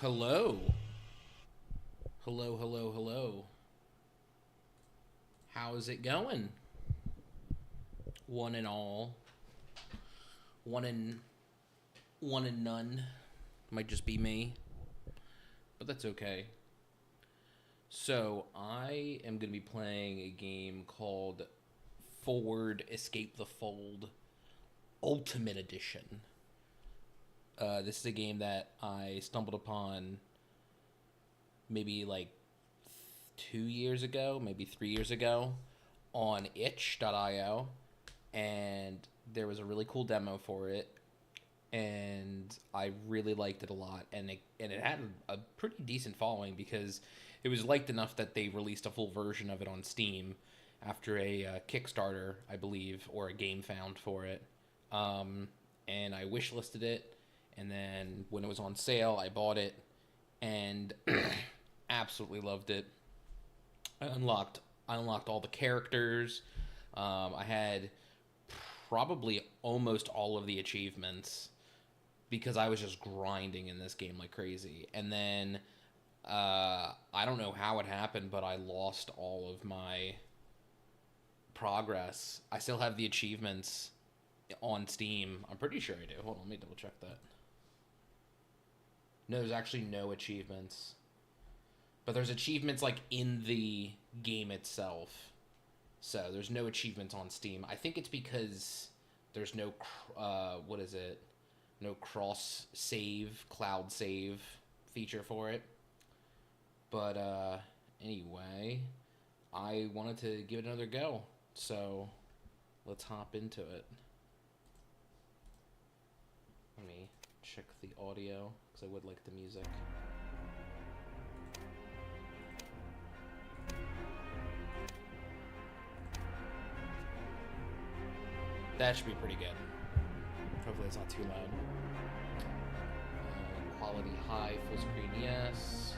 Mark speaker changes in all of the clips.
Speaker 1: Hello. Hello, hello, hello. How's it going? One and all. One and none. Might just be me. But that's okay. So, I am going to be playing a game called Forward Escape the Fold Ultimate Edition. This is a game that I stumbled upon maybe like 2 years ago, maybe 3 years ago, on itch.io, and there was a really cool demo for it, and I really liked it a lot, and it had a pretty decent following because it was liked enough that they released a full version of it on Steam after a Kickstarter, I believe, or a game found for it. And I wishlisted it, and then when it was on sale, I bought it, and absolutely loved it. I unlocked all the characters. I had probably almost all of the achievements because I was just grinding in this game like crazy. And then I don't know how it happened, but I lost all of my progress. I still have the achievements on Steam. I'm pretty sure I do. Hold on, let me double check that. No, there's actually no achievements. But there's achievements like in the game itself. So there's no achievements on Steam. I think it's because there's no what is it? No cross save, cloud save feature for it. But anyway, I wanted to give it another go. So let's hop into it. Let me check the audio because I would like the music. That should be pretty good. Hopefully it's not too loud. Quality high, full screen, yes.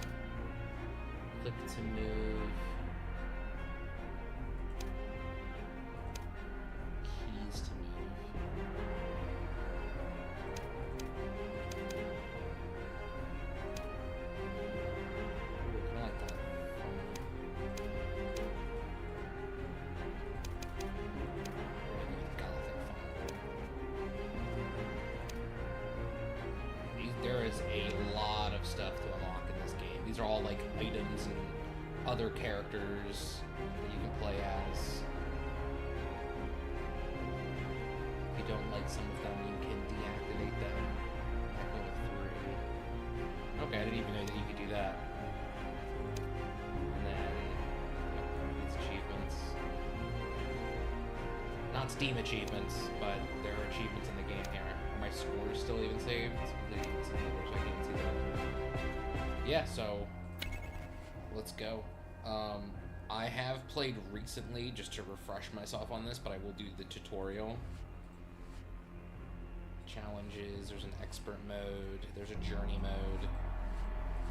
Speaker 1: Click to move. Keys to move. Ooh, I like that. There is a lot of stuff to unlock in this game. These are all like items and other characters that you can play as. If you don't like some of them, you can deactivate them. Echo 3. Okay, I didn't even know that you could do that. And then these achievements. Not Steam achievements, but there are achievements in the game here. Are my scores still even saved? Please, I can't see that. Yeah, so let's go. I have played recently just to refresh myself on this, but I will do the tutorial. Challenges, there's an expert mode, there's a journey mode.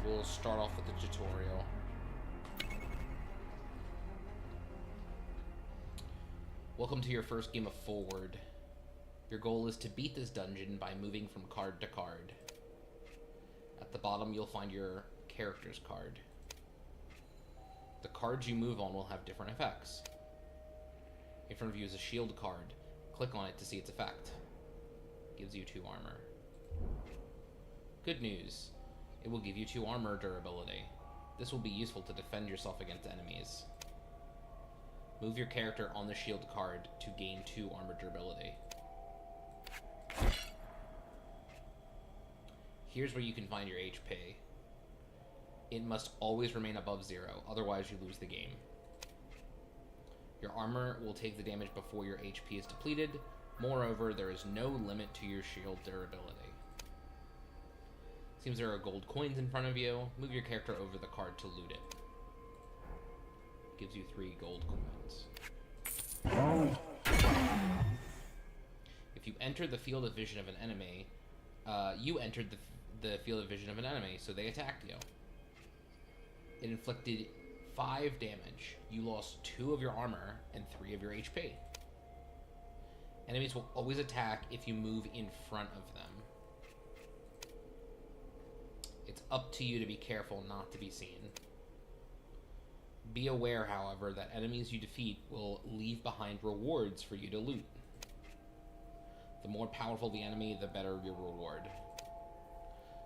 Speaker 1: We'll start off with the tutorial. Welcome to your first game of Forward. Your goal is to beat this dungeon by moving from card to card. At the bottom, you'll find your character's card. The cards you move on will have different effects. In front of you is a shield card. Click on it to see its effect. It gives you 2 armor. Good news. It will give you 2 armor durability. This will be useful to defend yourself against enemies. Move your character on the shield card to gain 2 armor durability. Here's where you can find your HP. It must always remain above 0, otherwise you lose the game. Your armor will take the damage before your HP is depleted. Moreover, there is no limit to your shield durability. Seems there are gold coins in front of you. Move your character over the card to loot it. Gives you 3 gold coins. If you enter the field of vision of an enemy, you entered the field of vision of an enemy, so they attacked you. It inflicted 5 damage. You lost 2 of your armor and 3 of your HP. Enemies will always attack if you move in front of them. It's up to you to be careful not to be seen. Be aware, however, that enemies you defeat will leave behind rewards for you to loot. The more powerful the enemy, the better your reward.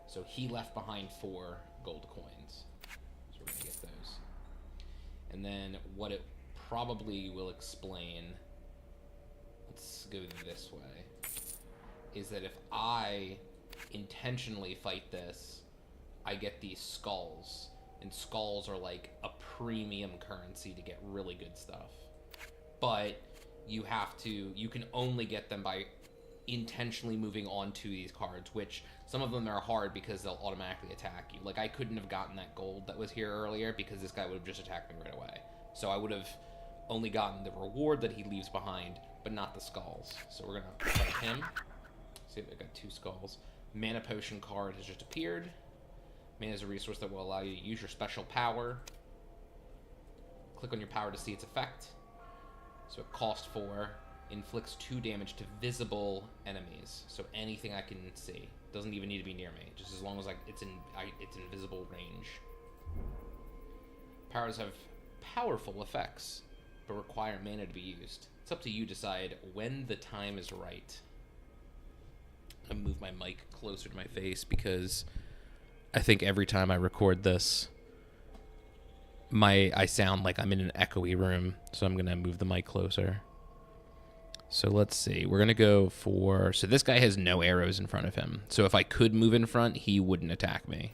Speaker 1: So he left behind 4 gold coins. So we're going to get those. And then what it probably will explain, let's go this way, is that if I intentionally fight this, I get these skulls. And skulls are like a premium currency to get really good stuff. But you can only get them by intentionally moving onto these cards, which some of them are hard because they'll automatically attack you. Like, I couldn't have gotten that gold that was here earlier because this guy would have just attacked me right away. So I would have only gotten the reward that he leaves behind, but not the skulls. So we're gonna fight him. See if I got 2 skulls. Mana potion card has just appeared. Mana is a resource that will allow you to use your special power. Click on your power to see its effect. So it costs 4, inflicts 2 damage to visible enemies. So anything I can see. Doesn't even need to be near me, just as long as it's in visible range. Powers have powerful effects, but require mana to be used. It's up to you to decide when the time is right. I'm gonna move my mic closer to my face because I think every time I record this, I sound like I'm in an echoey room, so I'm gonna move the mic closer. So let's see. We're gonna go for. So this guy has no arrows in front of him. So if I could move in front, he wouldn't attack me.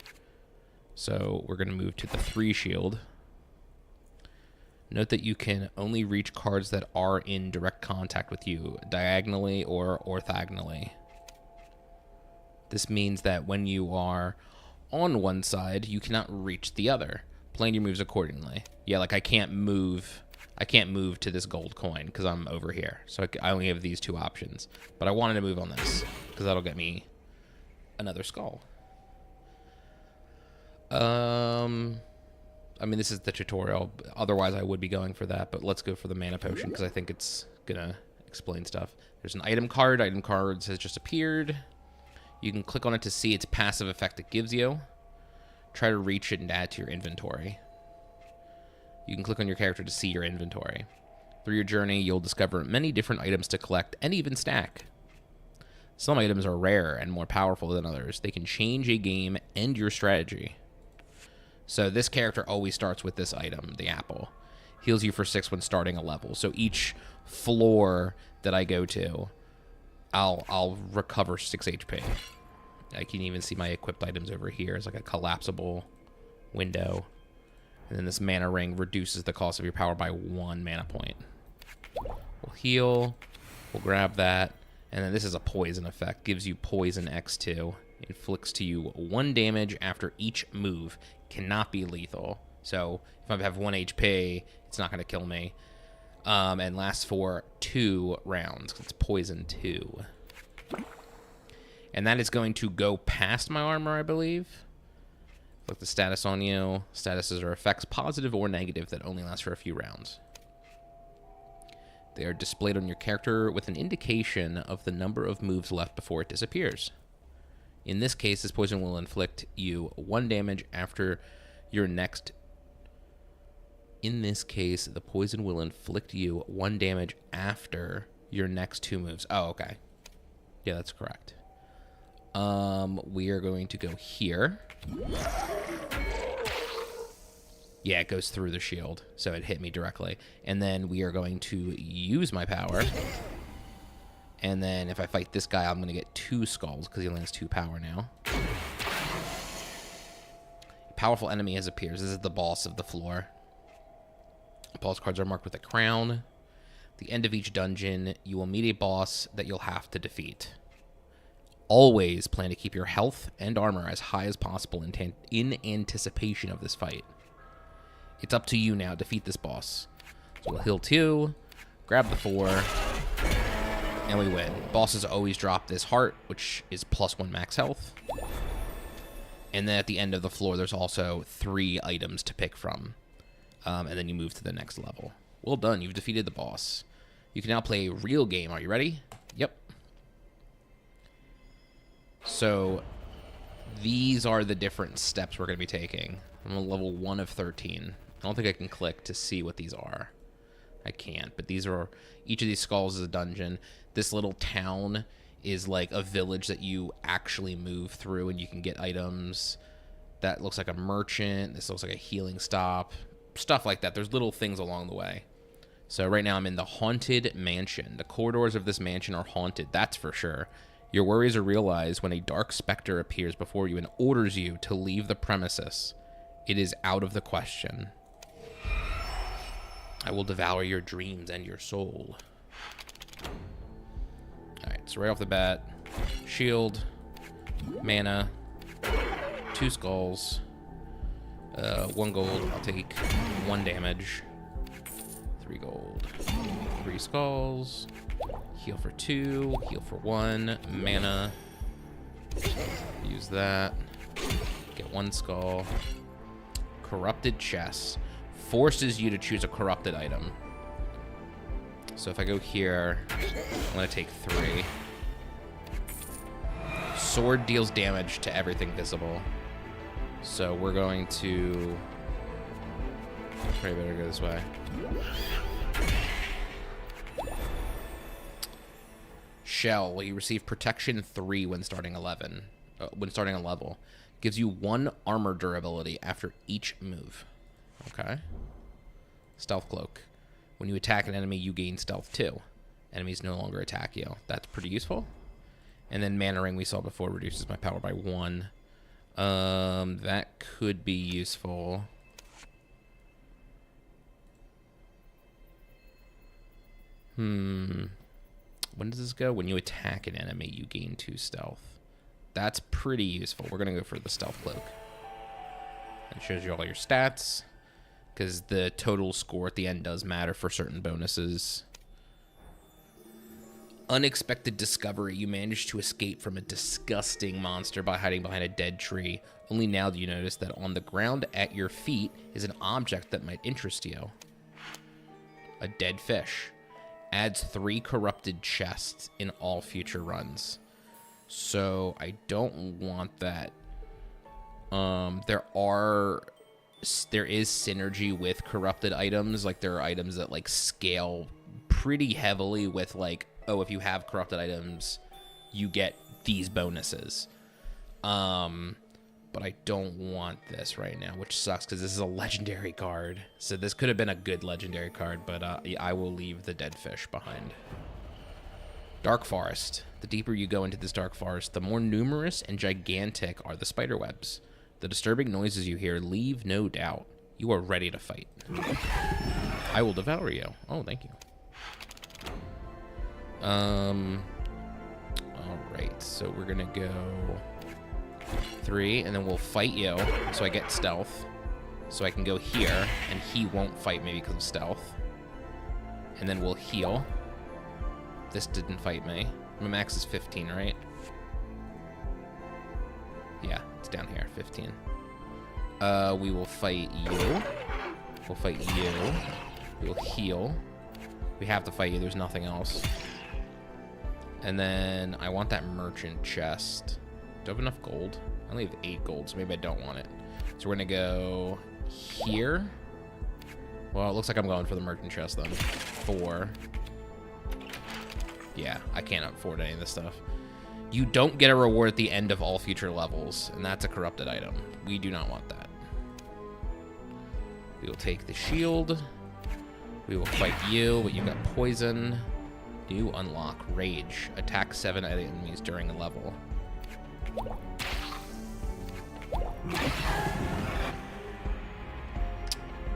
Speaker 1: So we're gonna move to the 3 shield. Note that you can only reach cards that are in direct contact with you, diagonally or orthogonally. This means that when you are on one side, you cannot reach the other. Plan your moves accordingly. Yeah, like I can't move to this gold coin because I'm over here. So I only have these 2 options. But I wanted to move on this because that'll get me another skull. I mean, this is the tutorial. Otherwise, I would be going for that. But let's go for the mana potion because I think it's going to explain stuff. There's an item card. Item cards has just appeared. You can click on it to see its passive effect it gives you. Try to reach it and add to your inventory. You can click on your character to see your inventory. Through your journey, you'll discover many different items to collect and even stack. Some items are rare and more powerful than others. They can change a game and your strategy. So this character always starts with this item, the apple. Heals you for 6 when starting a level. So each floor that I go to, I'll recover 6 HP. I can even see my equipped items over here. It's like a collapsible window. And then this mana ring reduces the cost of your power by 1 mana point. We'll heal. We'll grab that. And then this is a poison effect. Gives you poison X2. Inflicts to you 1 damage after each move. Cannot be lethal. So if I have 1 HP, it's not going to kill me. And lasts for 2 rounds. It's poison 2. And that is going to go past my armor, I believe. Look the status on you. Statuses are effects positive or negative that only last for a few rounds. They are displayed on your character with an indication of the number of moves left before it disappears. In this case, this poison will inflict you 1 damage after your next... In this case, the poison will inflict you 1 damage after your next 2 moves. Oh, okay. Yeah, that's correct. We are going to go here. Yeah, it goes through the shield, so it hit me directly. And then we are going to use my power. And then if I fight this guy, I'm going to get 2 skulls because he only has 2 power now. A powerful enemy has appeared. This is the boss of the floor. Boss cards are marked with a crown. At the end of each dungeon, you will meet a boss that you'll have to defeat. Always plan to keep your health and armor as high as possible in anticipation of this fight. It's up to you now. Defeat this boss. So we'll heal 2, grab the 4, and we win. Bosses always drop this heart, which is +1 max health. And then at the end of the floor, there's also 3 items to pick from. And then you move to the next level. Well done. You've defeated the boss. You can now play a real game. Are you ready? Yep. So These are the different steps we're going to be taking. I'm on level 1 of 13. I don't think I can click to see what these are. I can't, but these are, each of these skulls is a dungeon. This little town is like a village that you actually move through, and you can get items. That looks like a merchant. This looks like a healing stop. Stuff like that. There's little things along the way. So right now I'm in the haunted mansion. The corridors of this mansion are haunted, that's for sure. Your worries are realized when a dark specter appears before you and orders you to leave the premises. It is out of the question. I will devour your dreams and your soul. Alright, so right off the bat, shield, mana, 2 skulls, 1 gold, I'll take 1 damage, 3 gold, 3 skulls, heal for 2, heal for 1, mana, use that, get 1 skull, corrupted chest, forces you to choose a corrupted item. So if I go here, I'm gonna take 3. Sword deals damage to everything visible. So we're going to probably better go this way. Shell, you receive protection 3 when starting a level. Gives you 1 armor durability after each move. Okay. Stealth cloak. When you attack an enemy, you gain stealth 2. Enemies no longer attack you. That's pretty useful. And then mana ring we saw before reduces my power by 1. That could be useful. When does this go? When you attack an enemy, you gain 2 stealth. That's pretty useful. We're gonna go for the stealth cloak. It shows you all your stats, because the total score at the end does matter for certain bonuses. Unexpected discovery. You managed to escape from a disgusting monster by hiding behind a dead tree. Only now do you notice that on the ground at your feet is an object that might interest you. A dead fish. Adds 3 corrupted chests in all future runs. So I don't want that. There is synergy with corrupted items. Like, there are items that like scale pretty heavily with like, oh, if you have corrupted items, you get these bonuses. But I don't want this right now, which sucks because this is a legendary card. So this could have been a good legendary card, but I will leave the dead fish behind. Dark Forest. The deeper you go into this dark forest, the more numerous and gigantic are the spider webs. The disturbing noises you hear leave no doubt. You are ready to fight. I will devour you. Oh, thank you. Alright, so we're gonna go 3, and then we'll fight you, so I get stealth. So I can go here, and he won't fight me because of stealth. And then we'll heal. This didn't fight me. My max is 15, right? Yeah, it's down here, 15. We will fight you. We'll fight you. We'll heal. We have to fight you, there's nothing else. And then I want that merchant chest. Do I have enough gold? I only have 8 gold, so maybe I don't want it. So we're gonna go here. Well, it looks like I'm going for the merchant chest then. 4. Yeah, I can't afford any of this stuff. You don't get a reward at the end of all future levels, and that's a corrupted item. We do not want that. We will take the shield. We will fight you, but you've got poison. New unlock, Rage. Attack 7 enemies during a level.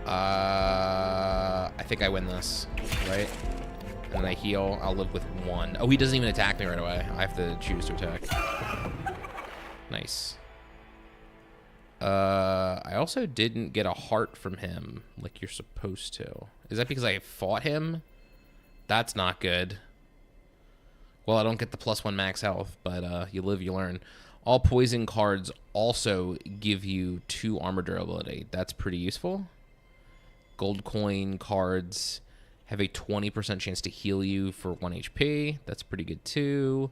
Speaker 1: I think I win this, right? And I heal. I'll live with 1. Oh, he doesn't even attack me right away. I have to choose to attack. Nice. I also didn't get a heart from him like you're supposed to. Is that because I fought him? That's not good. Well, I don't get the +1 max health, but you live, you learn. All poison cards also give you 2 armor durability. That's pretty useful. Gold coin cards have a 20% chance to heal you for 1 HP. That's pretty good too.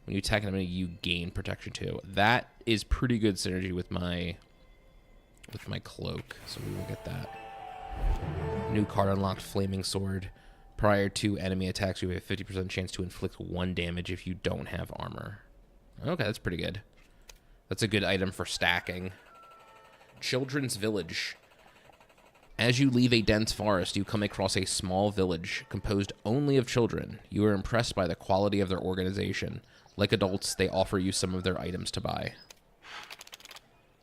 Speaker 1: When you attack an enemy, you gain protection too. That is pretty good synergy with my cloak, so we will get that. New card unlocked, Flaming Sword. Prior to enemy attacks, you have a 50% chance to inflict 1 damage if you don't have armor. Okay, that's pretty good. That's a good item for stacking. Children's Village. As you leave a dense forest, you come across a small village composed only of children. You are impressed by the quality of their organization. Like adults, they offer you some of their items to buy.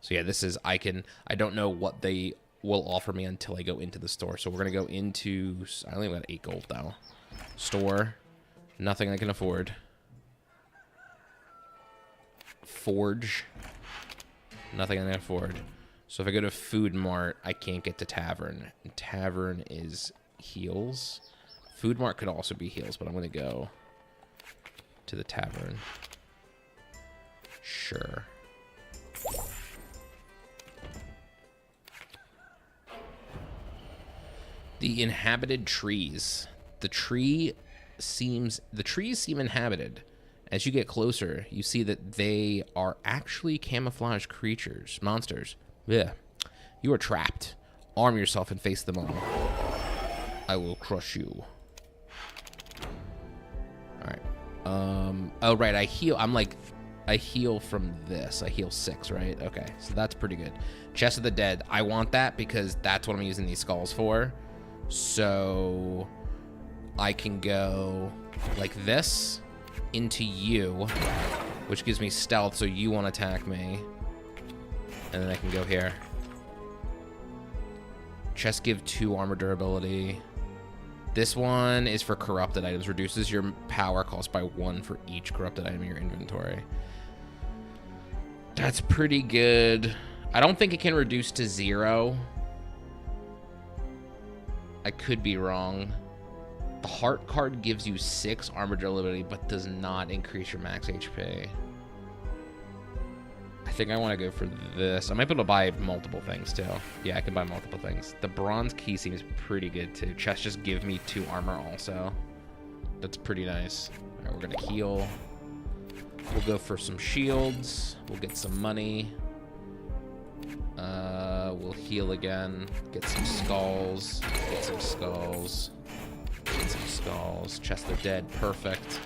Speaker 1: So yeah, this is, I don't know what they will offer me until I go into the store. So we're going to go into, I only got 8 gold though. Store, nothing I can afford. Forge, nothing I can afford. So if I go to Food Mart, I can't get to Tavern. And Tavern is heals. Food Mart could also be heals, but I'm going to go to the Tavern. Sure. The inhabited trees. The trees seem inhabited. As you get closer, you see that they are actually camouflaged creatures, monsters. Yeah. You are trapped. Arm yourself and face them all. I will crush you. Alright. Oh, right. I heal. I heal from this. I heal 6, right? Okay. So that's pretty good. Chest of the Dead. I want that because that's what I'm using these skulls for. So I can go like this into you, which gives me stealth. So you won't attack me. And then I can go here. Chest give 2 armor durability. This one is for corrupted items. Reduces your power cost by 1 for each corrupted item in your inventory. That's pretty good. I don't think it can reduce to 0. I could be wrong. The heart card gives you 6 armor durability, but does not increase your max HP. I think I want to go for this. I might be able to buy multiple things too. Yeah, I can buy multiple things. The bronze key seems pretty good too. Chest just give me 2 armor also. That's pretty nice. All right, we're gonna heal. We'll go for some shields. We'll get some money. We'll heal again. Get some skulls. Get some skulls. Get some skulls. Chest of Dead. Perfect.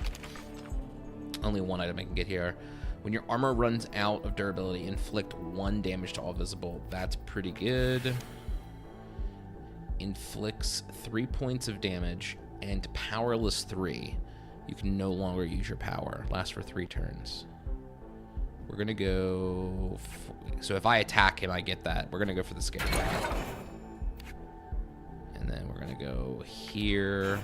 Speaker 1: Only 1 item I can get here. When your armor runs out of durability, inflict 1 damage to all visible. That's pretty good. Inflicts 3 points of damage and powerless 3. You can no longer use your power. Lasts for 3 turns. We're going to go... So if I attack him, I get that. We're going to go for the Scarecrow. And then we're going to go here.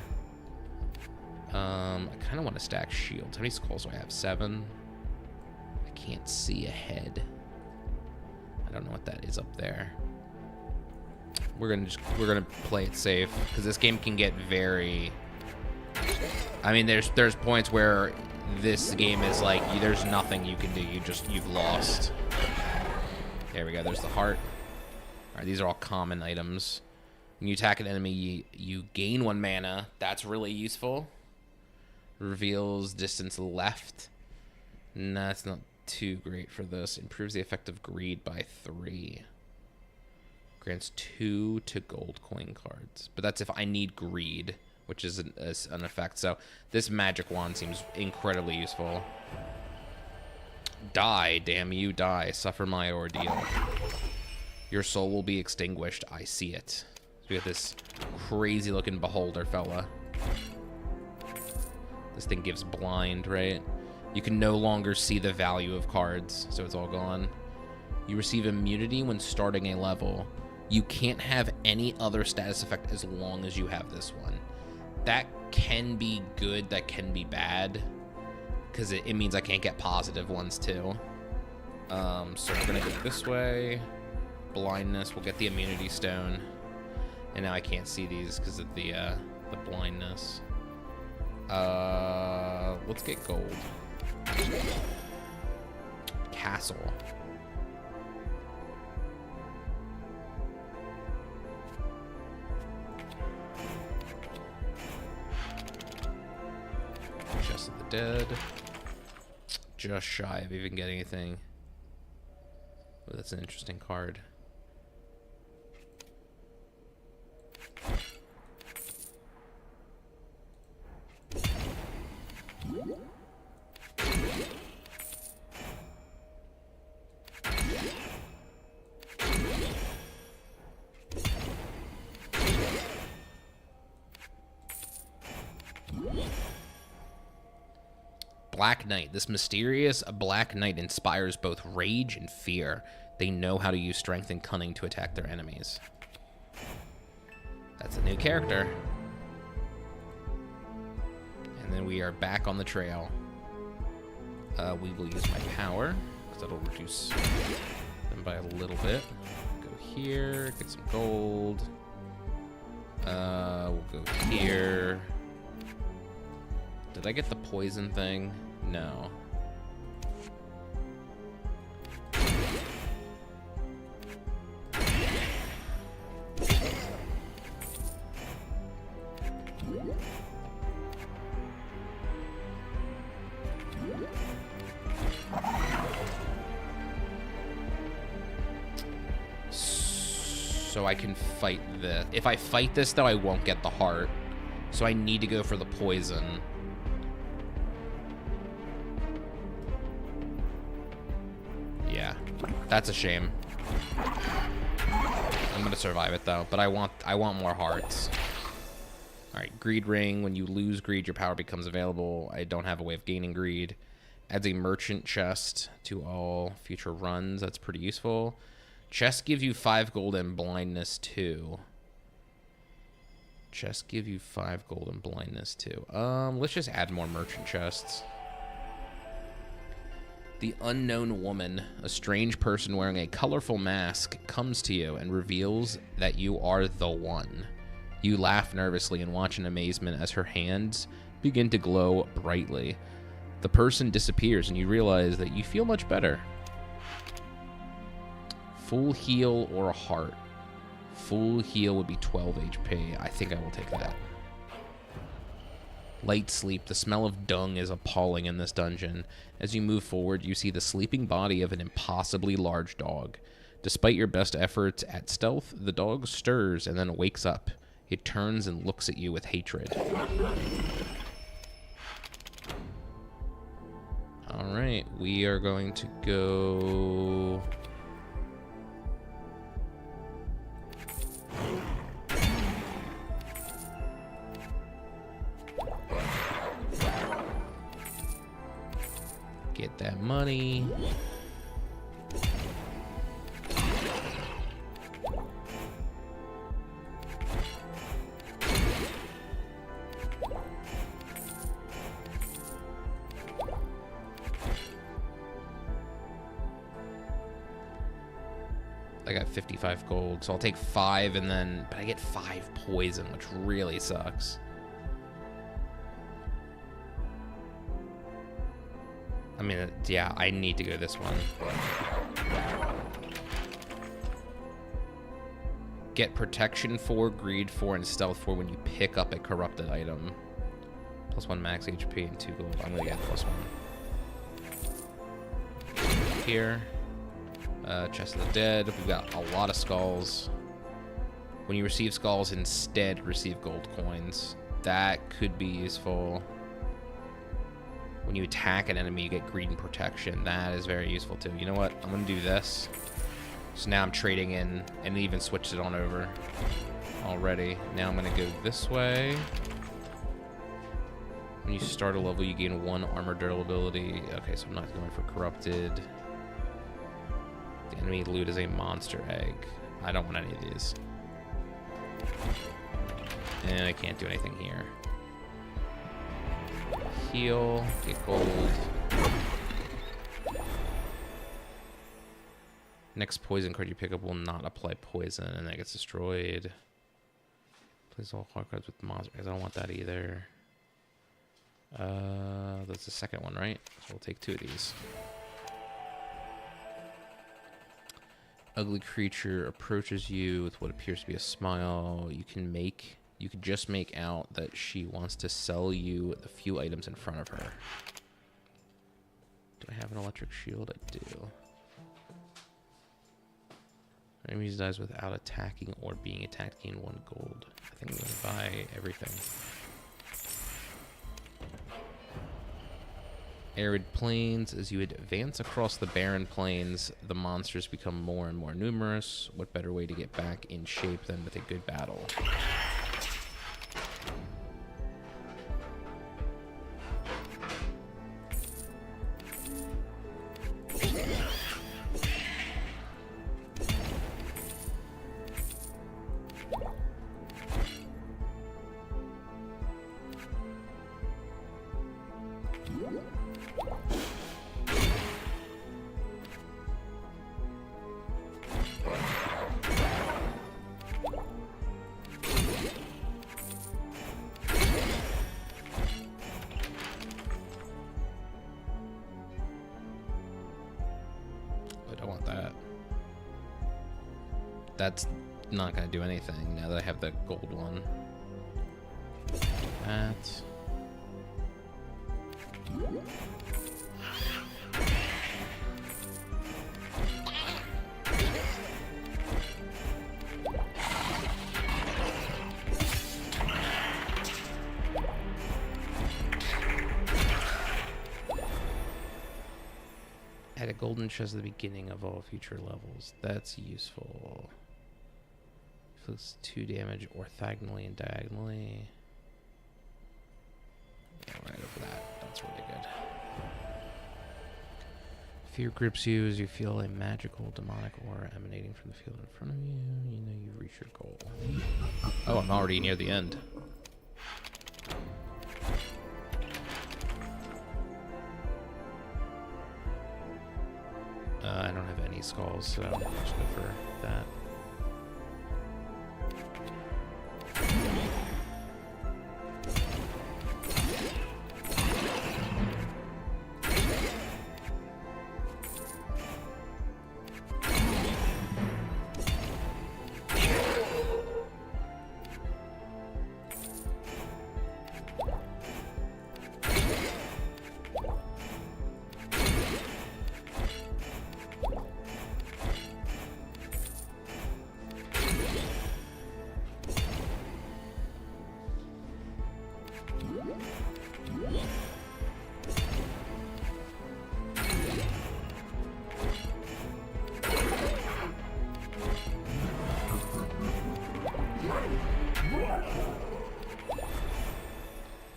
Speaker 1: I kind of want to stack shields. How many skulls do I have? 7. I can't see ahead. I don't know what that is up there. We're gonna play it safe because this game can get very... I mean, there's points where this game is like there's nothing you can do. You've lost. There we go. There's the heart. All right, these are all common items. When you attack an enemy, you gain 1 mana. That's really useful. Reveals distance left. Nah, it's not too great for this. Improves the effect of greed by 3. Grants 2 to gold coin cards. But that's if I need greed, which is an effect. So this magic wand seems incredibly useful. Die, damn you, die. Suffer my ordeal. Your soul will be extinguished. I see it. So we got this crazy looking beholder fella. This thing gives blind, right? You can no longer see the value of cards, so it's all gone. You receive immunity when starting a level. You can't have any other status effect as long as you have this one. That can be good, that can be bad, because it means I can't get positive ones too. So we're gonna go this way. Blindness, we'll get the immunity stone. And now I can't see these because of the blindness. Let's get gold. Castle. Chest of the Dead. just shy of even getting anything. Oh, that's an interesting card. Black Knight. This mysterious Black Knight inspires both rage and fear. They know how to use strength and cunning to attack their enemies. That's a new character. And then we are back on the trail. We will use my power, because that'll reduce them by a little bit. Go here, get some gold. We'll go here. Did I get the poison thing? No. So I can fight this. If I fight this, though, I won't get the heart. So I need to go for the poison. Yeah, that's a shame. I'm gonna survive it though, but I want more hearts. All right, greed ring. When you lose greed, your power becomes available. I don't have a way of gaining greed. Adds a merchant chest to all future runs. That's pretty useful. Chest gives you 5 gold and blindness 2. Chest give you 5 gold and blindness 2. Let's just add more merchant chests. The unknown woman, a strange person wearing a colorful mask, comes to you and reveals that you are the one. You laugh nervously and watch in amazement as her hands begin to glow brightly. The person disappears and you realize that you feel much better. Full heal or a heart. Full heal would be 12 HP. I think I will take that. Light sleep. The smell of dung is appalling in this dungeon. As you move forward, you see the sleeping body of an impossibly large dog. Despite your best efforts at stealth, the dog stirs and then wakes up. It turns and looks at you with hatred. All right, we are going to go... Get that money. I got 55 gold, so I'll take 5 and then... But I get 5 poison, which really sucks. I mean, yeah, I need to go this one. Get protection 4, greed 4, and stealth 4 when you pick up a corrupted item. +1 max HP and 2 gold. I'm gonna get +1. Here. Chest of the Dead. We've got a lot of skulls. When you receive skulls, instead receive gold coins. That could be useful. When you attack an enemy, you get greed and protection. That is very useful too. You know what? I'm going to do this. So now I'm trading in, and even switched it on over already. Now I'm going to go this way. When you start a level, you gain 1 armor durability. Okay, so I'm not going for corrupted. The enemy loot is a monster egg. I don't want any of these. And I can't do anything here. Heal, get gold. Next poison card you pick up will not apply poison, and that gets destroyed. Place all hard cards with monsters. I don't want that either. That's the second one, right? So we'll take 2 of these. Ugly creature approaches you with what appears to be a smile. You can just make out that she wants to sell you the few items in front of her. Do I have an electric shield? I do. Enemies dies without attacking or being attacked, gain 1 gold. I think I'm going to buy everything. Arid plains. As you advance across the barren plains, the monsters become more and more numerous. What better way to get back in shape than with a good battle? That's not going to do anything now that I have the gold one. That. Add a golden chest at the beginning of all future levels. That's useful. Inflicts 2 damage orthogonally and diagonally. Yeah, right over that. That's really good. Fear grips you as you feel a magical demonic aura emanating from the field in front of you. You know you've reached your goal. Oh, I'm already near the end. I don't have any skulls, so I'll just go for that.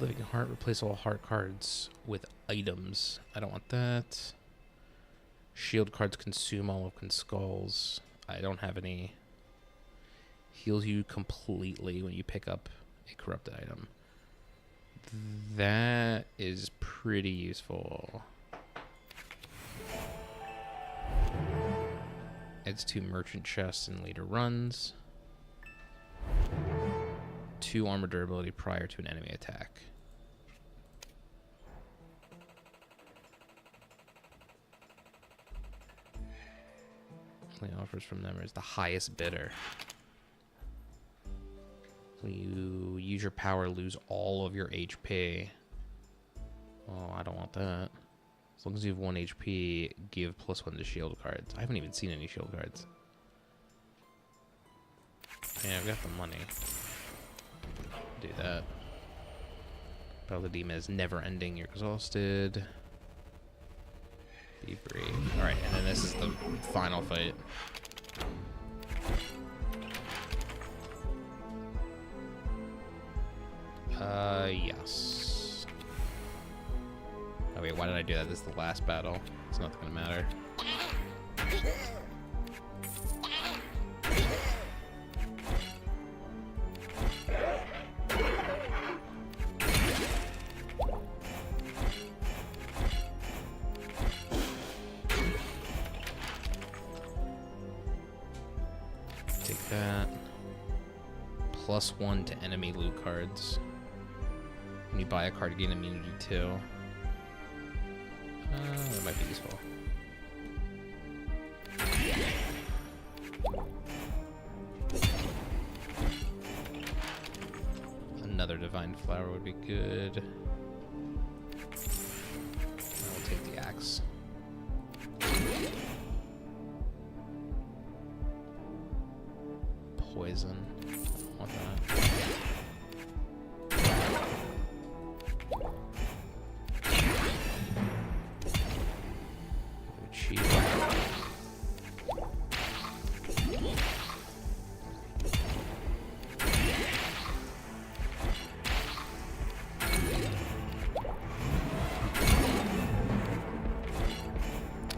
Speaker 1: Living Heart, replace all heart cards with items. I don't want that. Shield cards consume all of skulls. I don't have any. Heals you completely when you pick up a corrupted item. That is pretty useful. Adds 2 merchant chests in later runs. 2 armor durability prior to an enemy attack. Only offers from them is the highest bidder. So you use your power, lose all of your HP. Oh, I don't want that. As long as you have 1 HP, give +1 to shield cards. I haven't even seen any shield cards. Yeah, I've got the money. Do that. Battle the demon is never ending. You're exhausted. Be brave. Alright, and then this is the final fight. Yes. Oh wait, why did I do that? This is the last battle. It's not gonna matter. Take that. +1 to enemy loot cards. When you buy a card, gain immunity too. That might be useful. Another divine flower would be good. I'll take the axe. poison. I want that. Cheap.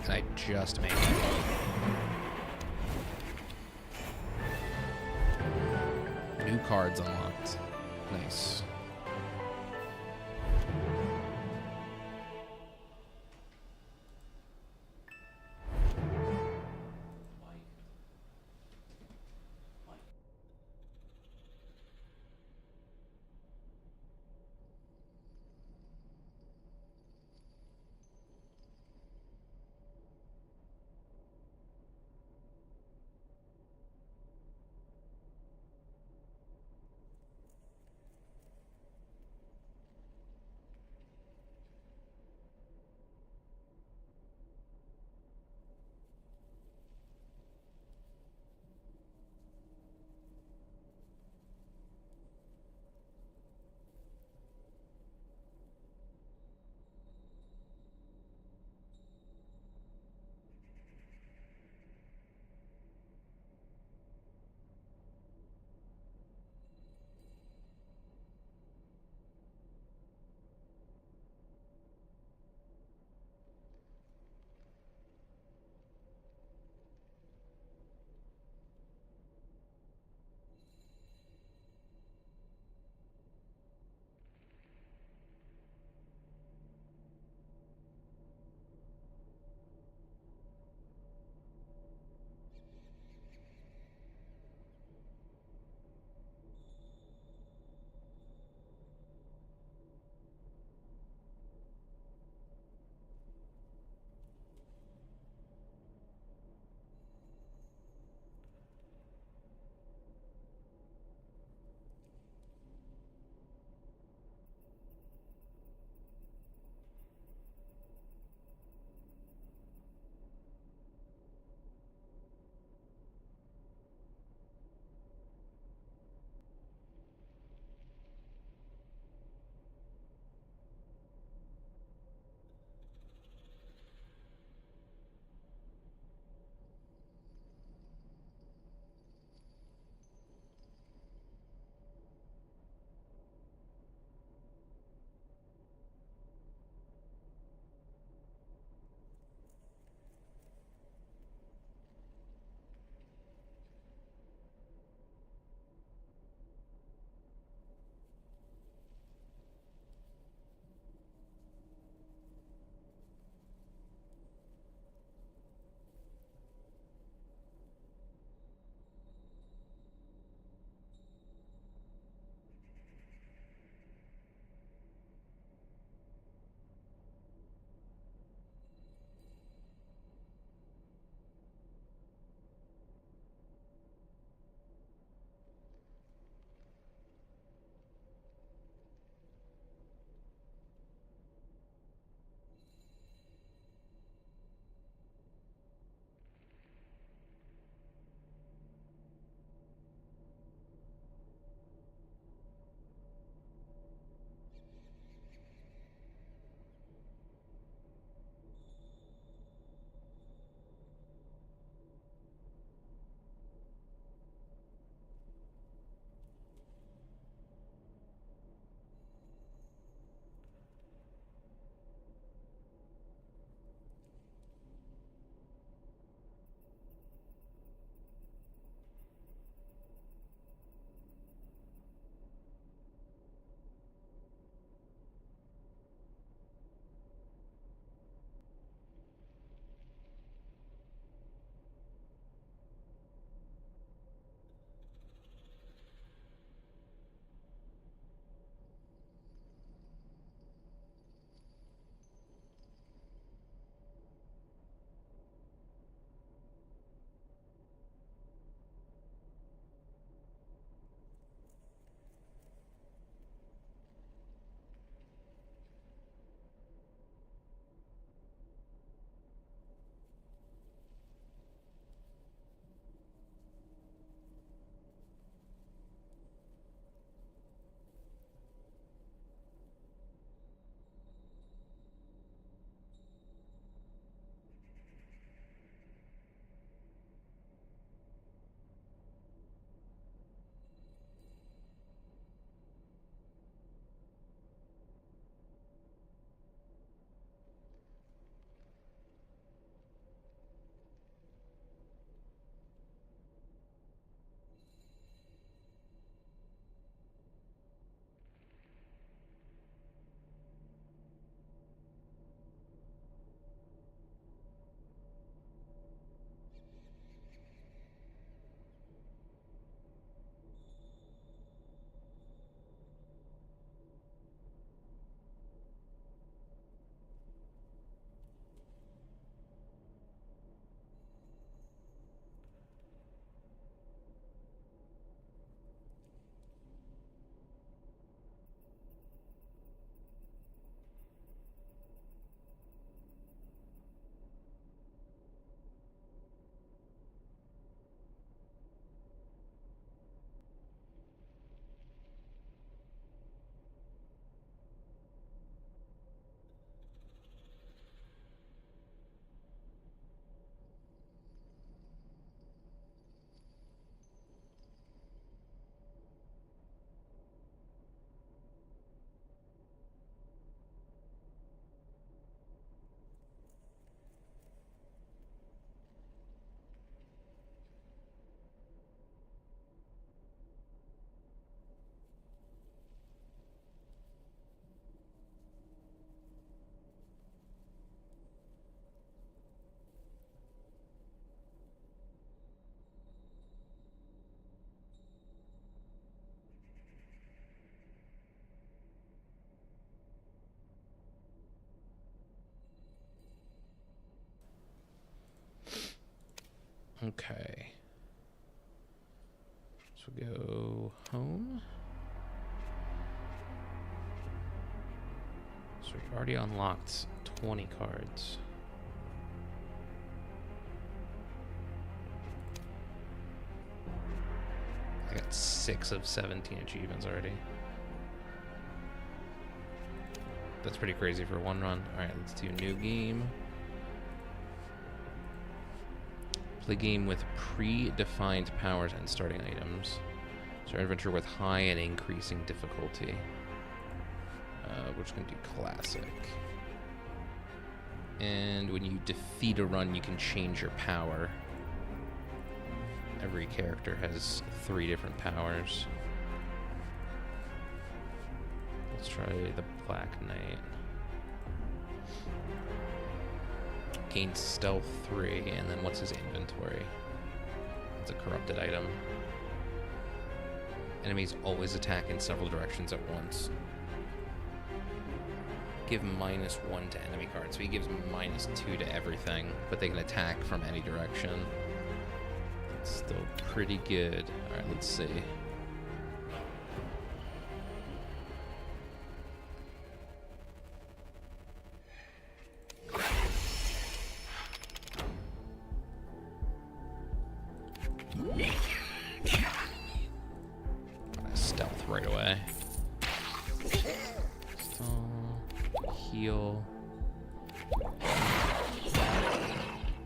Speaker 1: I just made it. New cards unlocked. Nice. Okay. So we go home. So we've already unlocked 20 cards. I got 6 of 17 achievements already. That's pretty crazy for one run. Alright, let's do new game. Play game with predefined powers and starting items. Start adventure with high and increasing difficulty. We're just going to do classic. And when you defeat a run, you can change your power. Every character has 3 different powers. Let's try the Black Knight. Gain stealth 3, and then what's his inventory? It's a corrupted item. Enemies always attack in several directions at once. Give -1 to enemy cards, so he gives -2 to everything, but they can attack from any direction. It's still pretty good. Alright, let's see. Stealth right away. Heal.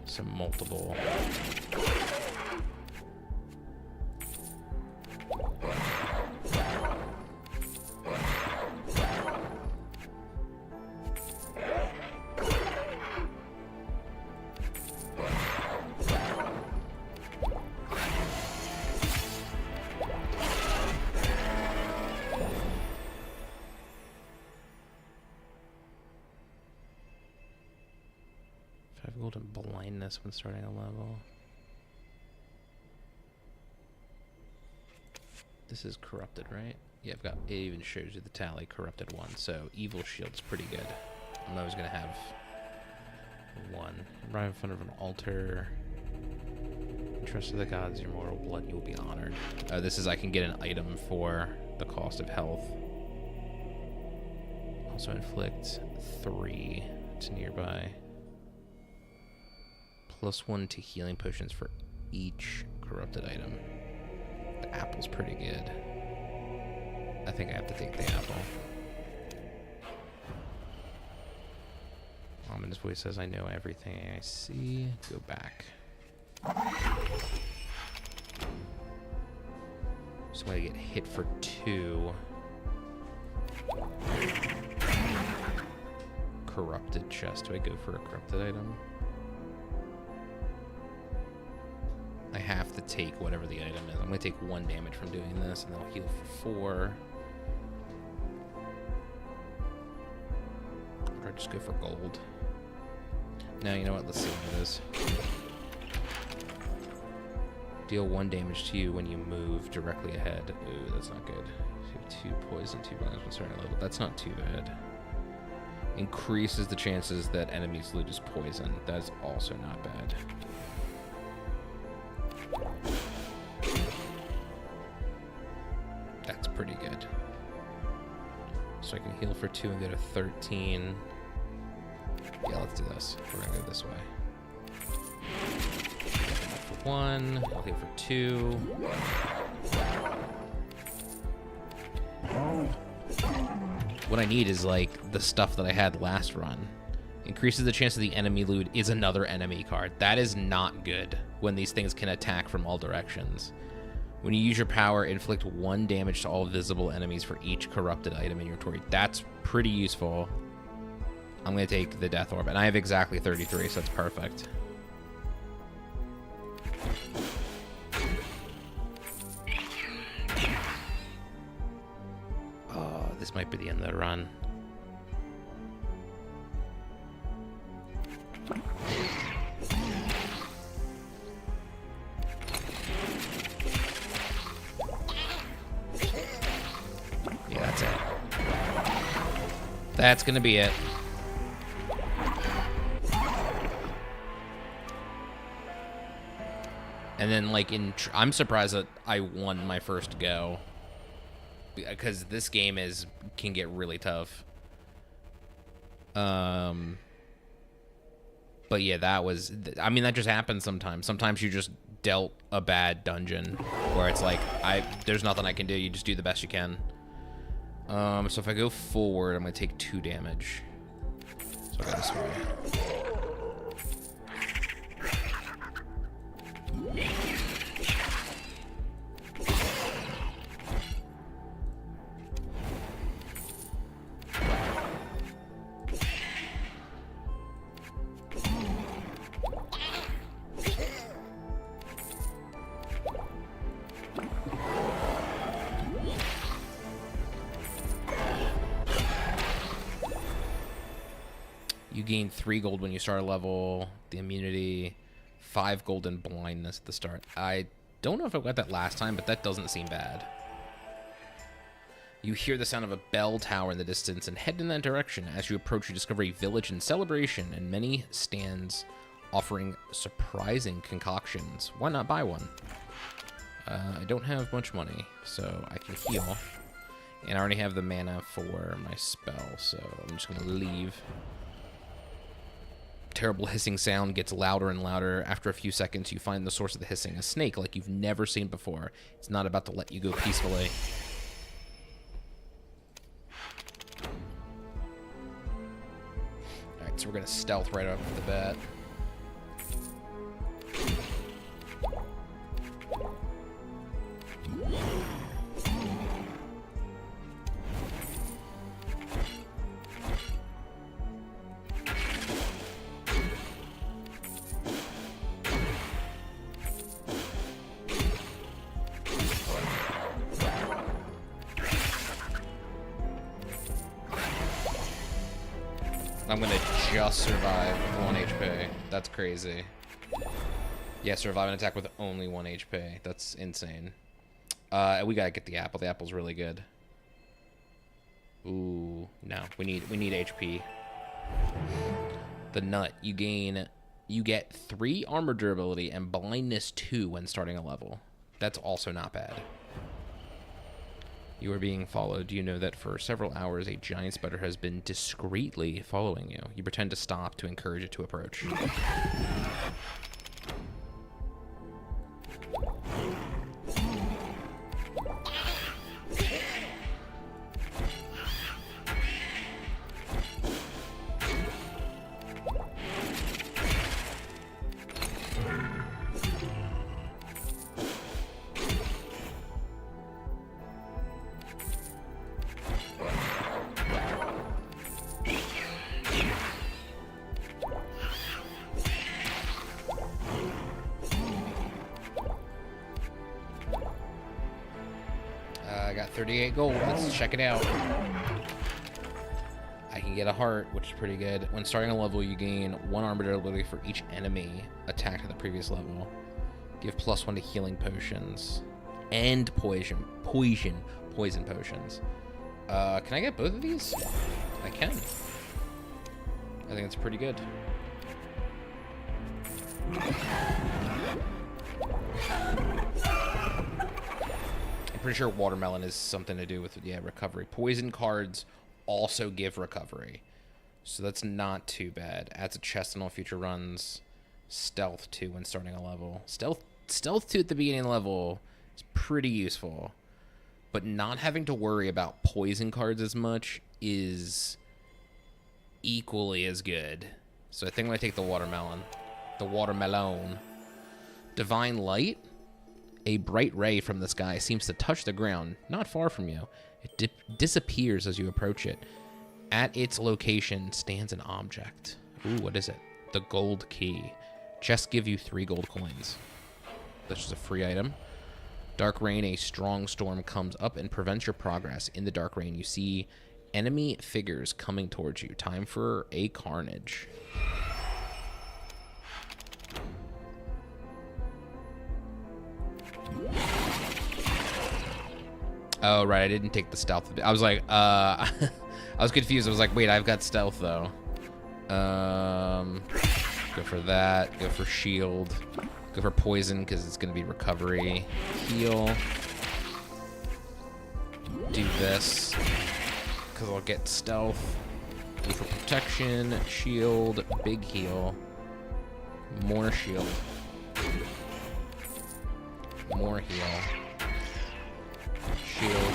Speaker 1: Some multiple. Golden blindness when starting a level. This is corrupted, right? Yeah, I've got, it even shows you the tally, corrupted 1. So evil shield's pretty good. I'm always gonna have 1. Right in front of an altar. Trust of the gods, your mortal blood, you will be honored. This is I can get an item for the cost of health. Also inflict 3 to nearby. +1 to healing potions for each corrupted item. The apple's pretty good. I think I have to take the apple. Ominous voice says, I know everything I see. Go back. So I get hit for 2. Corrupted chest. Do I go for a corrupted item? I have to take whatever the item is. I'm going to take 1 damage from doing this, and then I'll heal for 4. Or I just go for gold. No, you know what? Let's see what it is. Deal 1 damage to you when you move directly ahead. Ooh, that's not good. So you have 2 poison, 2 blindness when starting a level. That's not too bad. Increases the chances that enemies lose poison. That's also not bad. That's pretty good. So I can heal for 2 and go to 13. Yeah, let's do this. We're gonna go this way. For 1, I'll heal for 2. What I need is like the stuff that I had last run. Increases the chance of the enemy loot is another enemy card. That is not good when these things can attack from all directions. When you use your power, inflict 1 damage to all visible enemies for each corrupted item in your inventory. That's pretty useful. I'm going to take the Death Orb, and I have exactly 33, so that's perfect. Oh, this might be the end of the run. Yeah, that's it. That's gonna be it. And then, like, I'm surprised that I won my first go. Because this game can get really tough. But yeah, that was... I mean, that just happens sometimes. Sometimes you just dealt a bad dungeon. Where it's like, there's nothing I can do. You just do the best you can. So if I go forward, I'm going to take 2 damage. So I go this way. You gain 3 gold when you start a level. The immunity, 5 gold and blindness at the start. I don't know if I got that last time, but that doesn't seem bad. You hear the sound of a bell tower in the distance and head in that direction. As you approach, you discover a village in celebration and many stands offering surprising concoctions. Why not buy one? I don't have much money, so I can heal. And I already have the mana for my spell, so I'm just going to leave. Terrible hissing sound gets louder and louder. After a few seconds, you find the source of the hissing, a snake like you've never seen before. It's not about to let you go peacefully. Alright, so we're going to stealth right off the bat. I'm gonna just survive with 1 HP. That's crazy. Yeah, survive an attack with only 1 HP. That's insane. We gotta get the apple. The apple's really good. Ooh, no. We need HP. The nut. You get 3 armor durability and blindness 2 when starting a level. That's also not bad. You are being followed. You know that for several hours, a giant spider has been discreetly following you. You pretend to stop to encourage it to approach. I got 38 gold. Let's check it out. I can get a heart, which is pretty good. When starting a level, you gain 1 armor durability for each enemy attacked at the previous level. Give +1 to healing potions and poison potions. Can I get both of these? I can. I think that's pretty good. I'm pretty sure watermelon is something to do with, yeah, recovery. Poison cards also give recovery. So that's not too bad. Adds a chest in all future runs. Stealth 2 when starting a level. Stealth 2 at the beginning of the level is pretty useful. But not having to worry about poison cards as much is equally as good. So I think I'm going to take the watermelon. The watermelon. Divine Light. A bright ray from the sky seems to touch the ground not far from you. It disappears as you approach it. At its location stands an object. Ooh, what is it? The gold key. Chests give you 3 gold coins. That's just a free item. Dark rain, a strong storm comes up and prevents your progress. In the dark rain, you see enemy figures coming towards you. Time for a carnage. Oh, right, I didn't take the stealth. I was like, I was confused. I was like, wait, I've got stealth, though. Go for that. Go for shield. Go for poison because it's going to be recovery. Heal. Do this because I'll get stealth. Go for protection. Shield. Big heal. More shield. More heal. Shield.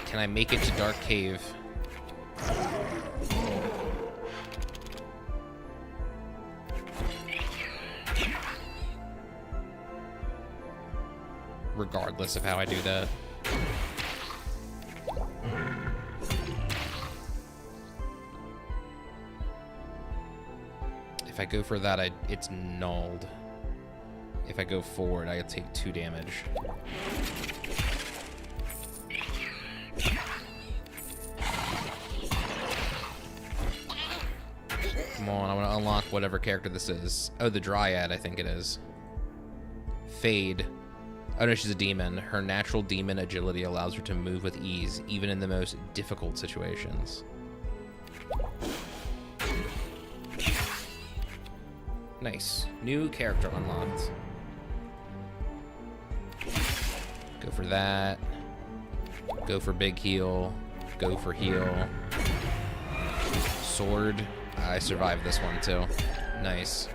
Speaker 1: Can I make it to Dark Cave? Regardless of how I do that. If I go for that, it's nulled. If I go forward, I take 2 damage. Come on, I want to unlock whatever character this is. Oh, the Dryad, I think it is. Fade. Oh no, she's a demon. Her natural demon agility allows her to move with ease, even in the most difficult situations. Nice. New character unlocked. Go for that. Go for big heal. Go for heal. Sword. I survived this one too. Nice.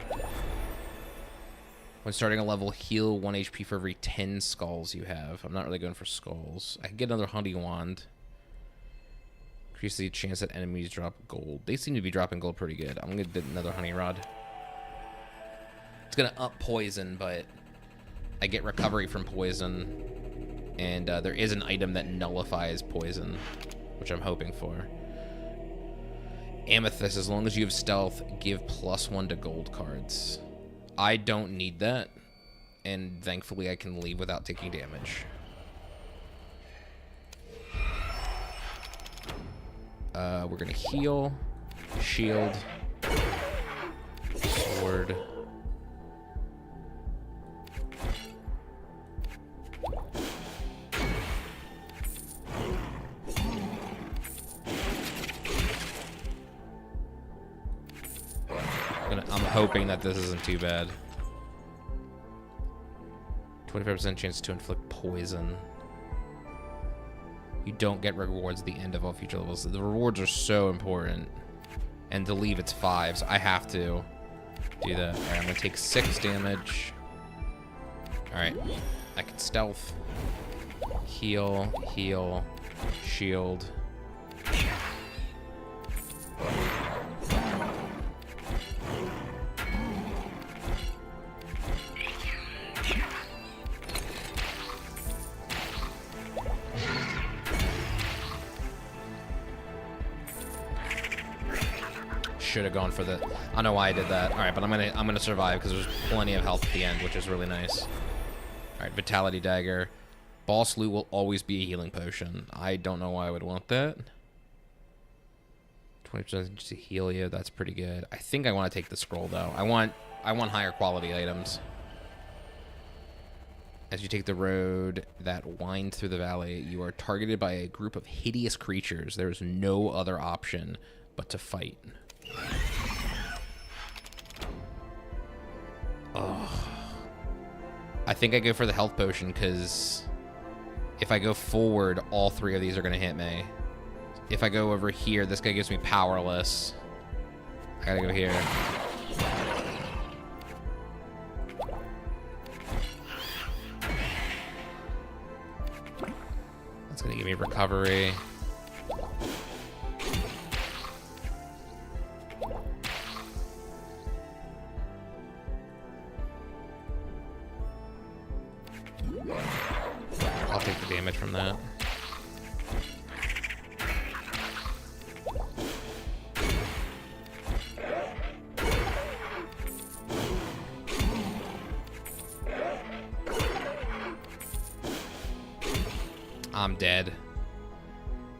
Speaker 1: When starting a level, heal 1 HP for every 10 skulls you have. I'm not really going for skulls. I can get another hunting wand. Increase the chance that enemies drop gold. They seem to be dropping gold pretty good. I'm going to get another honey rod. It's going to up poison, but I get recovery from poison. And there is an item that nullifies poison, which I'm hoping for. Amethyst, as long as you have stealth, give +1 to gold cards. I don't need that, and thankfully I can leave without taking damage. We're gonna heal, shield, sword. I'm hoping that this isn't too bad. 25% chance to inflict poison. You don't get rewards at the end of all future levels. The rewards are so important. And to leave, it's 5, so I have to do that. Alright, I'm gonna take 6 damage. Alright, I can stealth. Heal, heal, shield. Should have gone for the. I don't know why I did that. All right, but I'm gonna survive because there's plenty of health at the end, which is really nice. All right, Vitality Dagger. Boss loot will always be a healing potion. I don't know why I would want that. 20% to heal you. That's pretty good. I think I want to take the scroll though. I want higher quality items. As you take the road that winds through the valley, you are targeted by a group of hideous creatures. There is no other option but to fight. Oh. I think I go for the health potion because if I go forward, all 3 of these are going to hit me. If I go over here, this guy gives me powerless. I gotta go here. That's gonna give me recovery. I'll take the damage from that. I'm dead.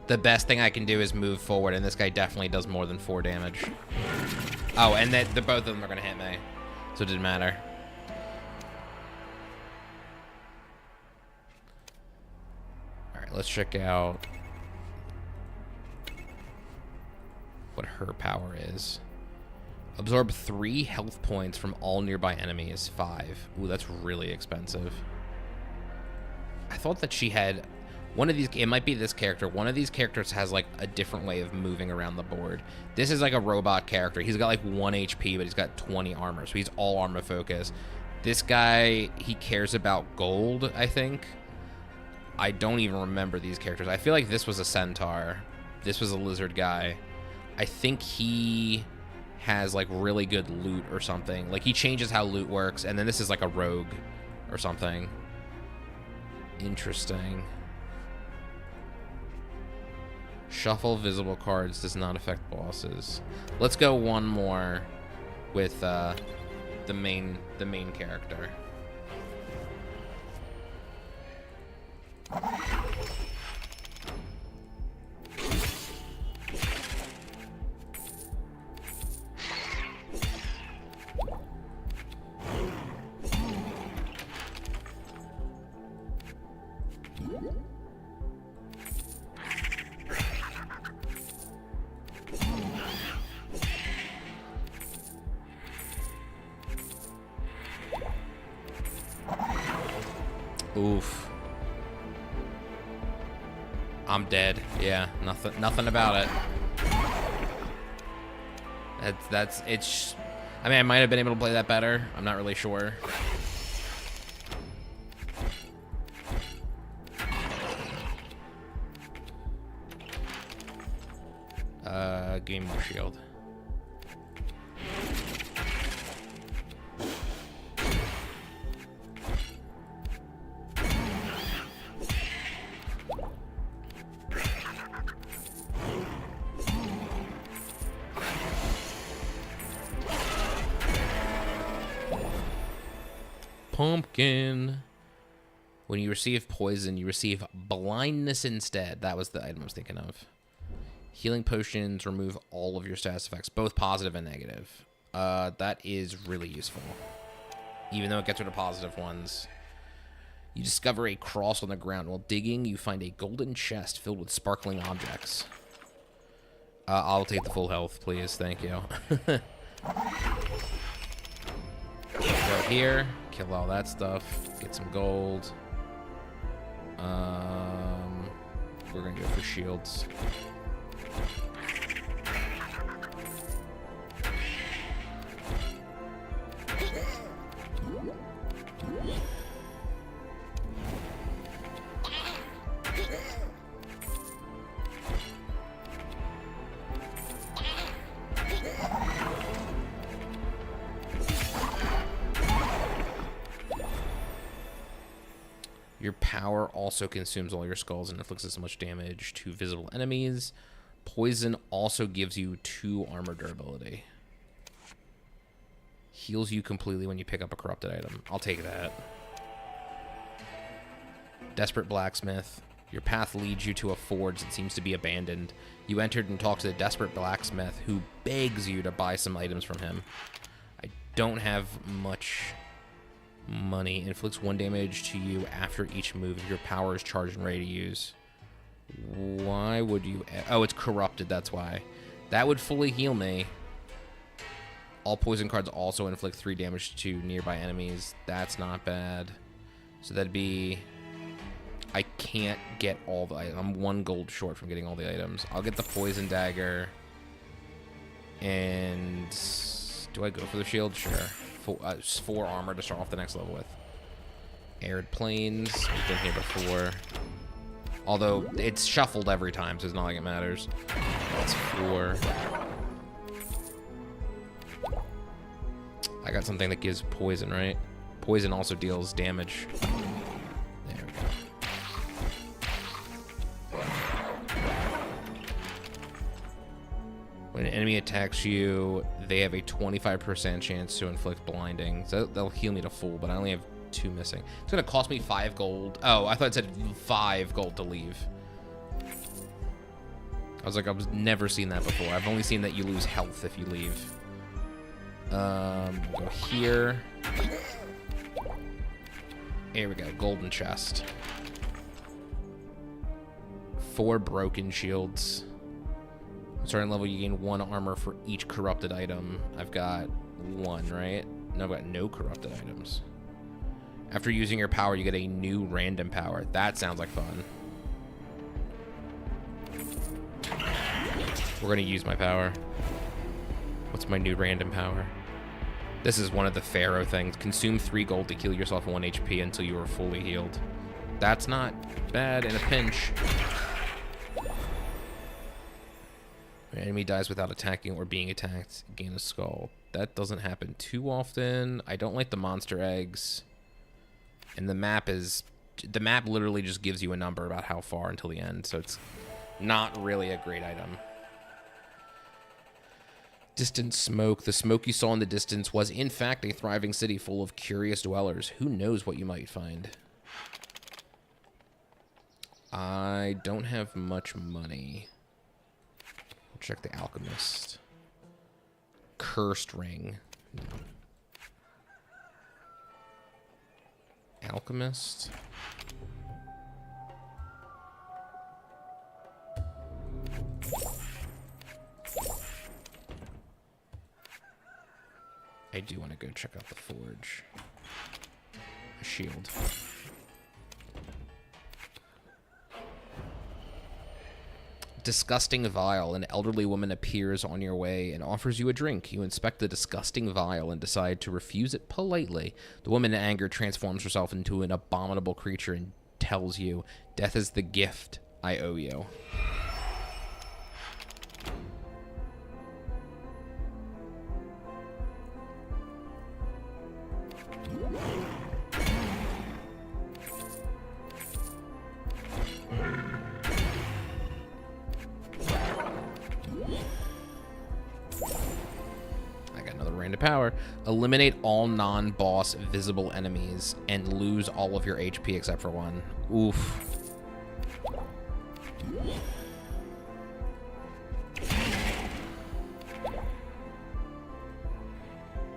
Speaker 1: The best thing I can do is move forward, and this guy definitely does more than 4 damage. Oh, and the both of them are gonna hit me, so it didn't matter. Alright, let's check out what her power is. Absorb 3 health points from all nearby enemies. 5. Ooh, that's really expensive. I thought that she had one of these. It might be this character. One of these characters has like a different way of moving around the board. This is like a robot character. He's got like 1 HP, but he's got 20 armor, so he's all armor focus. This guy, he cares about gold, I think. I don't even remember these characters. I feel like this was a centaur. This was a lizard guy. I think he has like really good loot or something. Like he changes how loot works, and then this is like a rogue or something. Interesting. Shuffle visible cards does not affect bosses. Let's go one more with the main character. Oof. I'm dead. Yeah, nothing about it. It's I mean, I might have been able to play that better. I'm not really sure. Give me more shield. Pumpkin. When you receive poison, you receive blindness instead. That was the item I was thinking of. Healing potions remove all of your status effects, both positive and negative. That is really useful. Even though it gets rid of positive ones. You discover a cross on the ground. While digging, you find a golden chest filled with sparkling objects. I'll take the full health, please. Thank you. Go here. Kill all that stuff. Get some gold. We're going to go for shields. Your power also consumes all your skulls and inflicts as much damage to visible enemies. Poison also gives you 2 armor durability. Heals you completely when you pick up a corrupted item. I'll take that. Desperate blacksmith. Your path leads you to a forge that seems to be abandoned. You entered and talked to the desperate blacksmith who begs you to buy some items from him. I don't have much money. Inflicts 1 damage to you after each move if your power is charged and ready to use. Why would you... Oh, it's corrupted, that's why. That would fully heal me. All poison cards also inflict 3 damage to nearby enemies. That's not bad. So that'd be... I can't get all the items. I'm 1 gold short from getting all the items. I'll get the poison dagger. And... do I go for the shield? Sure. 4 armor to start off the next level with. Arid plains. We've been here before. Although it's shuffled every time, so it's not like it matters. That's 4. I got something that gives poison, right? Poison also deals damage. There we go. When an enemy attacks you, they have a 25% chance to inflict blinding. So they'll heal me to full, but I only have 2 missing. It's gonna cost me 5 gold. Oh, I thought it said 5 gold to leave. I was like, I've never seen that before. I've only seen that you lose health if you leave. Go here. Here we go, golden chest. 4 broken shields. certain level, you gain 1 armor for each corrupted item. I've got 1, right? No, I've got no corrupted items. After using your power, you get a new random power. That sounds like fun. We're gonna use my power. What's my new random power? This is one of the Pharaoh things. Consume 3 gold to heal yourself 1 HP until you are fully healed. That's not bad in a pinch. An enemy dies without attacking or being attacked. Gain a skull. That doesn't happen too often. I don't like the monster eggs. And the map literally just gives you a number about how far until the end, so it's not really a great item. Distant smoke. The smoke you saw in the distance was in fact a thriving city full of curious dwellers. Who knows what you might find? I don't have much money. I'll check the alchemist. Cursed ring. No. Alchemist. I do want to go check out the forge. A shield. Disgusting vial. An elderly woman appears on your way and offers you a drink. You inspect the disgusting vial and decide to refuse it politely. The woman in anger transforms herself into an abominable creature and tells you, "Death is the gift I owe you." Power. Eliminate all non-boss visible enemies and lose all of your HP except for 1. Oof.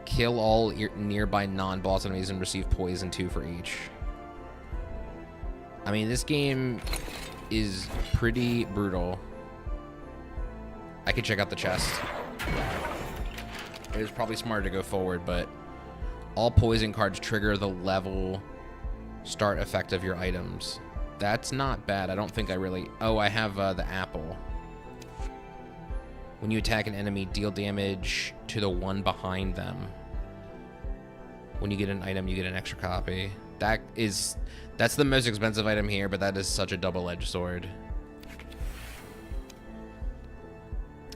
Speaker 1: Kill all nearby non-boss enemies and receive poison 2 for each. I mean, this game is pretty brutal. I could check out the chest. It was probably smarter to go forward, but all poison cards trigger the level start effect of your items. That's not bad. I don't think I really... Oh, I have the apple. When you attack an enemy, deal damage to the one behind them. When you get an item, you get an extra copy. That's the most expensive item here, but that is such a double-edged sword.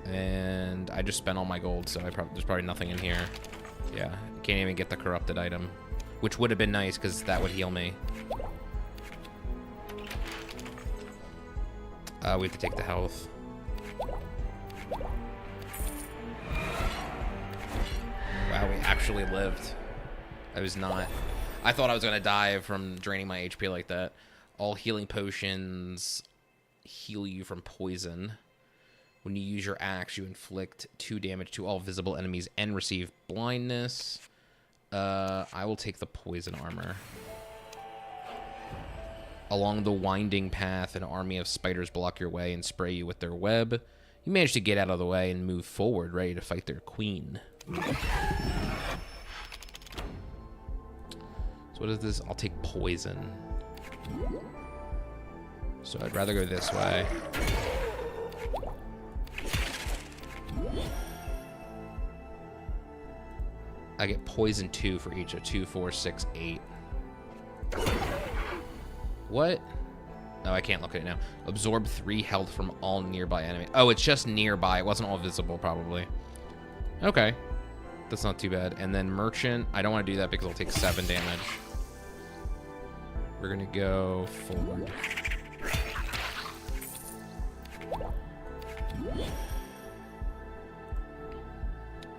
Speaker 1: And I just spent all my gold, so there's probably nothing in here. Yeah, can't even get the corrupted item, which would have been nice because that would heal me. We have to take the health. Wow, we actually lived. I thought I was gonna die from draining my HP like that. All healing potions heal you from poison. When you use your axe, you inflict 2 damage to all visible enemies and receive blindness. I will take the poison armor. Along the winding path, an army of spiders block your way and spray you with their web. You manage to get out of the way and move forward, ready to fight their queen. So what is this? I'll take poison. So I'd rather go this way. I get poison 2 for each of 2, 4, 6, 8. What? Oh, I can't look at it now. Absorb 3 health from all nearby enemies. Oh, it's just nearby. It wasn't all visible, probably. Okay. That's not too bad. And then merchant. I don't want to do that because I'll take 7 damage. We're going to go forward.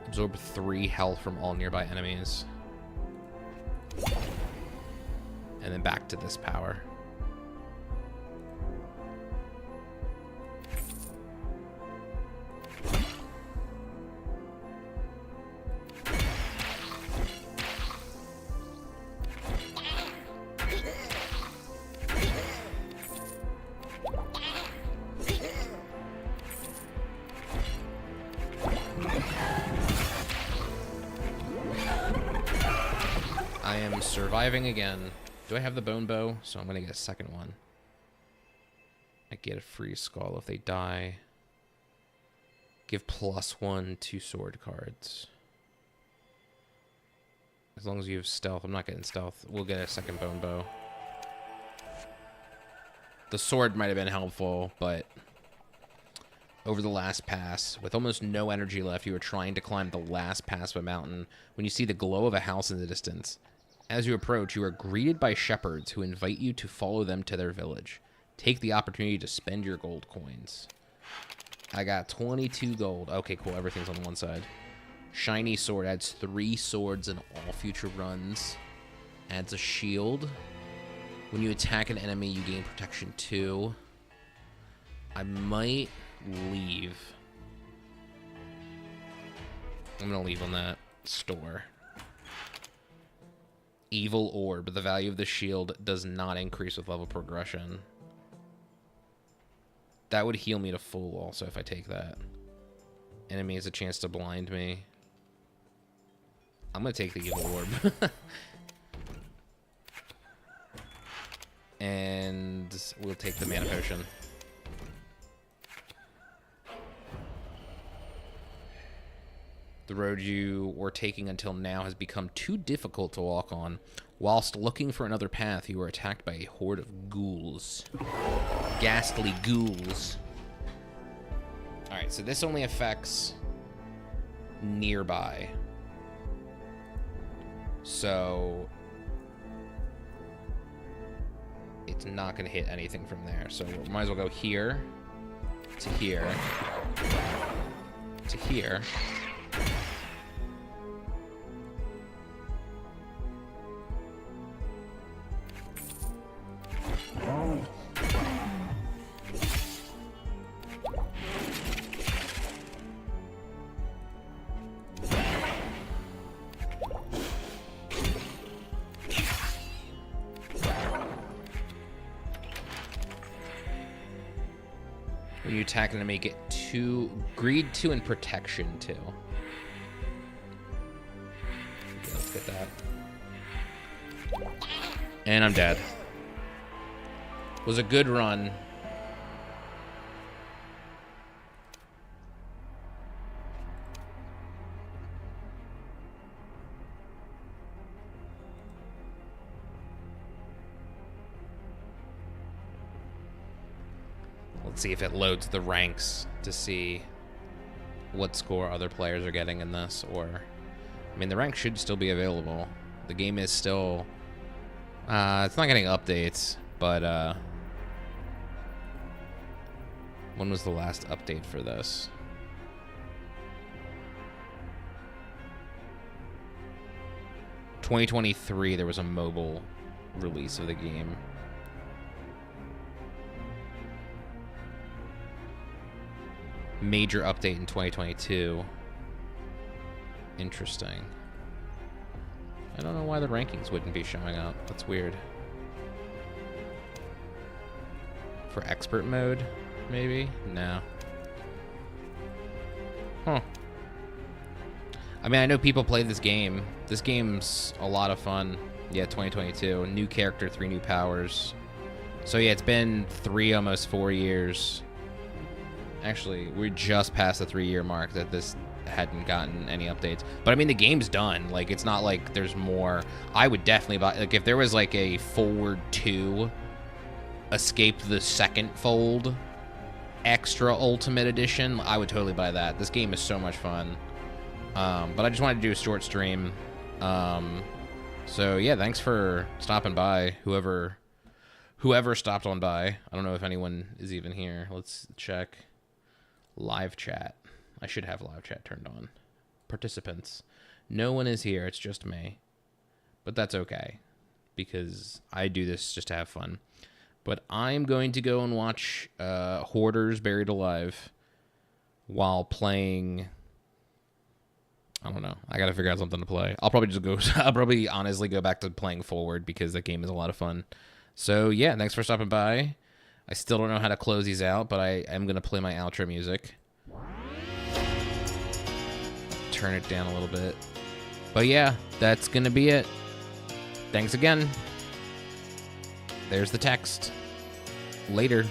Speaker 1: Absorb 3 health from all nearby enemies. And then back to this power. I am surviving again. Do I have the bone bow? So I'm going to get a second one. I get a free skull if they die. Give +1 to sword cards. As long as you have stealth. I'm not getting stealth. We'll get a second bone bow. The sword might have been helpful, but over the last pass, with almost no energy left, you were trying to climb the last pass of a mountain. When you see the glow of a house in the distance, as you approach, you are greeted by shepherds who invite you to follow them to their village. Take the opportunity to spend your gold coins. I got 22 gold. Okay, cool. Everything's on one side. Shiny sword adds 3 swords in all future runs. Adds a shield. When you attack an enemy, you gain protection 2. I might leave. I'm going to leave on that store. Evil orb. The value of the shield does not increase with level progression. That would heal me to full also if I take that. Enemy has a chance to blind me. I'm going to take the evil orb. And we'll take the mana potion. The road you were taking until now has become too difficult to walk on. Whilst looking for another path, you were attacked by a horde of ghouls. Ghastly ghouls. Alright, so this only affects nearby. So it's not going to hit anything from there. So we might as well go here to here to here. When you attack an enemy, get 2, greed 2, and protection 2. Okay, let's get that. And I'm dead. Was a good run. Let's see if it loads the ranks to see what score other players are getting in this, or... I mean, the rank should still be available. The game is still... it's not getting updates, but, when was the last update for this? 2023, there was a mobile release of the game. Major update in 2022. Interesting. I don't know why the rankings wouldn't be showing up. That's weird. For expert mode, maybe? No. Huh. I mean, I know people play this game. This game's a lot of fun. Yeah, 2022. New character, 3 new powers. So yeah, it's been 3, almost 4 years. Actually, we're just past the 3-year mark that this hadn't gotten any updates. But I mean, the game's done. Like, it's not like there's more. I would definitely buy, like, if there was like a Forward 2 Escape the Second Fold Extra Ultimate Edition, I would totally buy that. This game is so much fun. But I just wanted to do a short stream. So yeah, thanks for stopping by. Whoever stopped on by. I don't know if anyone is even here. Let's check. Live chat. I should have live chat turned on. Participants. No one is here. It's just me. But that's okay, because I do this just to have fun. But I'm going to go and watch Hoarders Buried Alive while playing... I don't know. I gotta figure out something to play. I'll probably just go... I'll probably honestly go back to playing Forward, because that game is a lot of fun. So yeah, thanks for stopping by. I still don't know how to close these out, but I am going to play my outro music. Turn it down a little bit. But yeah, that's going to be it. Thanks again. There's the text. Later.